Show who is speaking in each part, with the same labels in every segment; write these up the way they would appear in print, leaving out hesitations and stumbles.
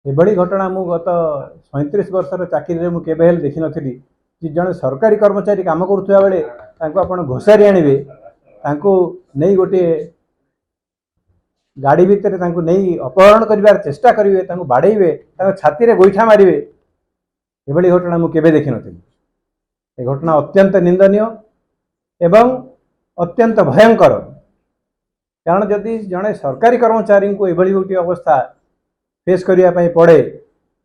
Speaker 1: एभली घटना मु गत 37 वर्षर चाकरी में केबे हेले देखि नथिली कि जड़े सरकारी कर्मचारी काम करुवा बेले आपण घोषारी आणवे नहीं गोटे गाड़ी भितर नहीं अपहरण कर चेष्टा करेंगे बाड़े छाती में गोईठा मारे एभली घटना मु केबे देखि नथिली। ए घटना अत्यंत निंदनीय एवं अत्यंत भयंकर। कारण जदि जड़े सरकारी कर्मचारी को एभली गोटे अवस्था फेस करने पड़े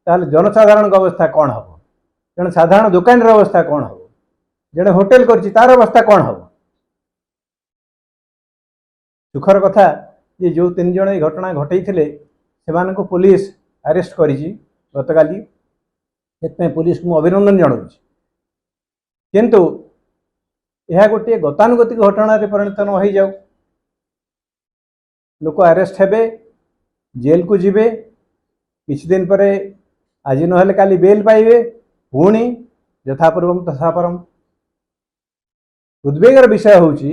Speaker 1: ताल जनसाधारण अवस्था कौन हम, जड़े साधारण दुकान अवस्था कौन हम, जड़े होटेल कर तार अवस्था कौन हम। दुखर कथा जे जो 3 जन घटना घटई से पुलिस अरेस्ट करी गतकाली, पुलिस को अभिनंदन जनाऊँ। किंतु यह गोटे गतानुगतिक घटना परिणत न हो जाऊ, लोक अरेस्ट हेबे, जेल को जीवे, किछि दिन पर आज नहले काली बेल पाइबे, पुणी यथापूर्वम तथापरम। उद्वेगर विषय होची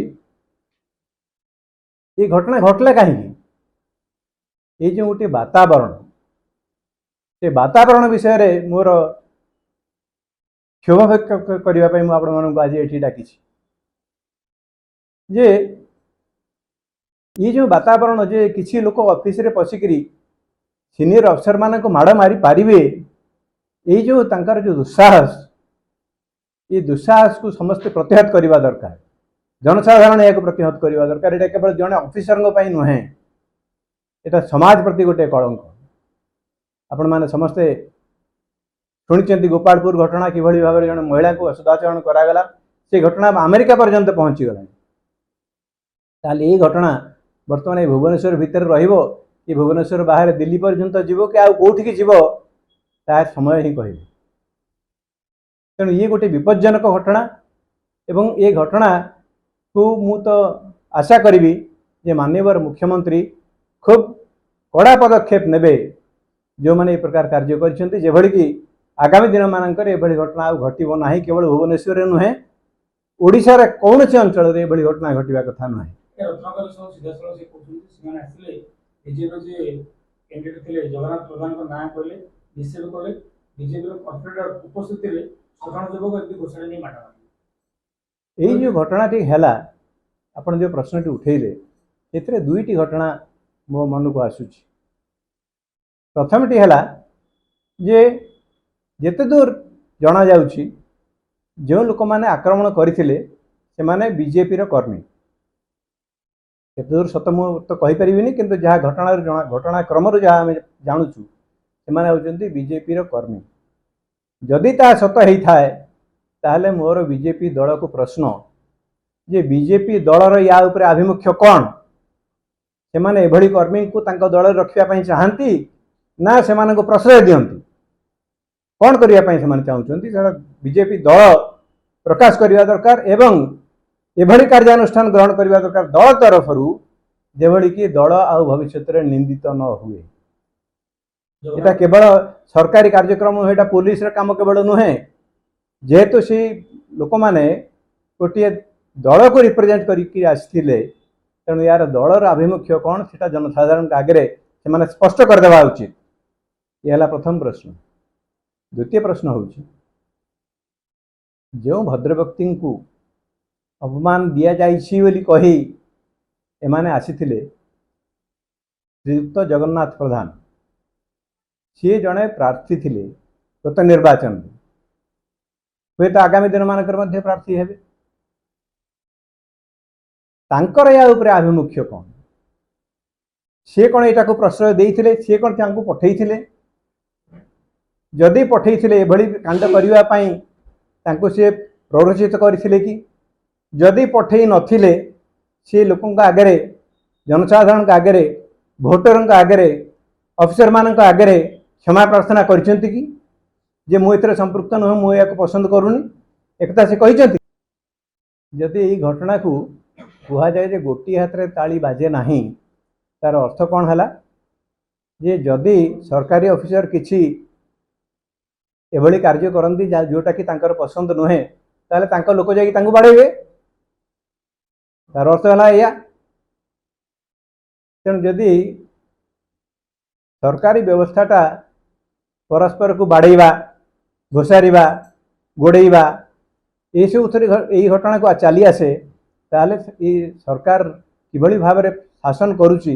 Speaker 1: ये घटना घटला कहीं ये जो गोटे वातावरण से वातावरण विषय रे मोर क्षोभ व्यक्त करने आपण आज ये डाकी जे ये जो वातावरण जे किसी लोक ऑफिस रे पशिकरी सीनियर अफसर मान को माड़ मारी पारे, ये जो तांकर जो दुस्साहस, ये दुस्साहस को समस्त प्रतिहत करने दरकार। जनसाधारण या प्रतिहत करने दरकार। ये केवल जड़े ऑफिसर नुहे, यहाँ समाज प्रति गोटे कलंक। आपण मैंने समस्ते शुणी गोपालपुर घटना कि भाव में जन महिला को सदाचरण करागला, से घटना अमेरिका पर्यंत पहुँची गला। ये घटना बर्तमान ये भुवनेश्वर भितर रहिबो कि भुवनेश्वर बाहर दिल्ली पर्यंत जीव कि आउठी जीव तार समय ही कह। तेणु ये गोटे विपज्जनक घटना एवं ये घटना को मु तो आशा करी जे माननीय मुख्यमंत्री खूब कड़ा पदक्षेप नेबे जो मैंने प्रकार कार्य कर कि आगामी दिन मानक एभली घटना घटब ना। केवल भुवनेश्वर नुहे, ओडिशार कौन से अंचल एभली घटना घटवा कथा नुहे।
Speaker 2: जगन्नाथ प्रधान को नाम कहले निषेध कले बीजेपी कॉर्पोरेटर उपस्थित साधारण युवक घोषणा नहीं माड़ा।
Speaker 1: यही जो घटनाटी है आपन जो प्रश्नटी उठेले से दुईटी घटना मो मन को आसूची। प्रथमटी है जे जेते दूर जना जाउची जो लोक मैंने आक्रमण करथिले से माने बीजेपी रो कर्मी। केते दूर सत मु तो कहि परिबिनी, किंतु जहाँ घटनाक्रम जहाँ आम जानूचु से होचंती बीजेपी रो कर्मी। जदि ता सत होता है ताहले मोर बीजेपी दल को प्रश्न जे बीजेपी दलर या उपरे आभिमुख्य कौन, से माने एभली कर्मी को तांको दल रखिया चाहती ना से माने को प्रश्रय दियंती, कौन करिया पई से माने चाहउचंती सेटा बीजेपी दल प्रकाश करिया दरकार एवं एभली कार्यानुष्ठान ग्रहण करिया दरकार दल तरफ जेभली कि दल आ भविष्य में निंदित न हुए। एटा केवल सरकारी कार्यक्रम नुहे, एटा पुलिस काम केवल नुहे। जेहेतु सी लोक माने गोटे दल को रिप्रेजेंट करके आसथिले, तेणु यार दलर आभिमुख्य कौन से जनसाधारण आगे से स्पष्ट करदेवा उचित। यह है प्रथम प्रश्न। द्वितीय प्रश्न हूँ जो भद्र व्यक्ति को अपमान दि जाइए कही एमाने आसीथिले श्रीयुक्त जगन्नाथ प्रधान, सी जड़े प्रार्थी थिले गत निर्वाचन, हे तो आगामी दिन मानक प्रार्थी हेबे। तांकर या उपरे आभिमुख्य कौन, सी कौन यहाँ को प्रश्रय देते, सी कौन तांको पठेइथिले, जदि पठेइथिले एभली कांड करने तांको सी प्ररोचित करथिले कि, जदि पठेई नथिले सी लोकंक आगे जनसाधारण आगे भोटर आगे ऑफिसर मान आगे क्षमा प्रार्थना करछंती कि जे मु एथरे संपृक्त नुह, मु या पसंद करूनी, एकता से कहिसंती। जदि यही घटना को कह जाए जे गोटी हाथ रे ताली बाजे नाही, तार अर्थ कौन है जे जदि सरकारी ऑफिसर किछि एभली कार्य करती जोटा कि तांकर पसंद नुहे, ताले तांकर लोक जाई तांको बाड़ेबे, तार अर्थ है या। तेणु जदि सरकारी व्यवस्थाटा परस्पर को बाड़ेवा घोषारिवा गोड़ेवा ये सब थोड़ी यही घटना को चली आसे ताले ये सरकार किभली भाव में शासन करुच्ची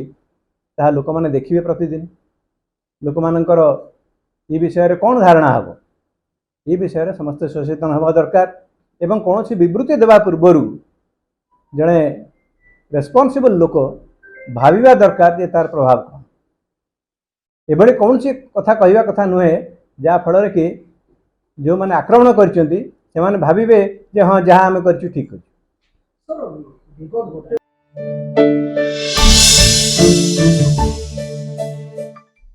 Speaker 1: ताहा लोक मैंने देखिए प्रतिदिन लोक मानकर ये विषय में कौन धारणा हम ये विषय में समस्त सचेतन हवा दरकार एवं कौन सी विवृत्ति देवा पूर्वर जड़े रेस्पॉन्सिबल लोक भाविबा दरकार जे तार प्रभाव कौन एभली कौन सी कथा कहवा कथा नुहे जहाँ फल कि जो मैंने आक्रमण करछंती से भाविबे जे हाँ जहाँ आम कर ठीक अच्छे
Speaker 2: सर विगत गोटे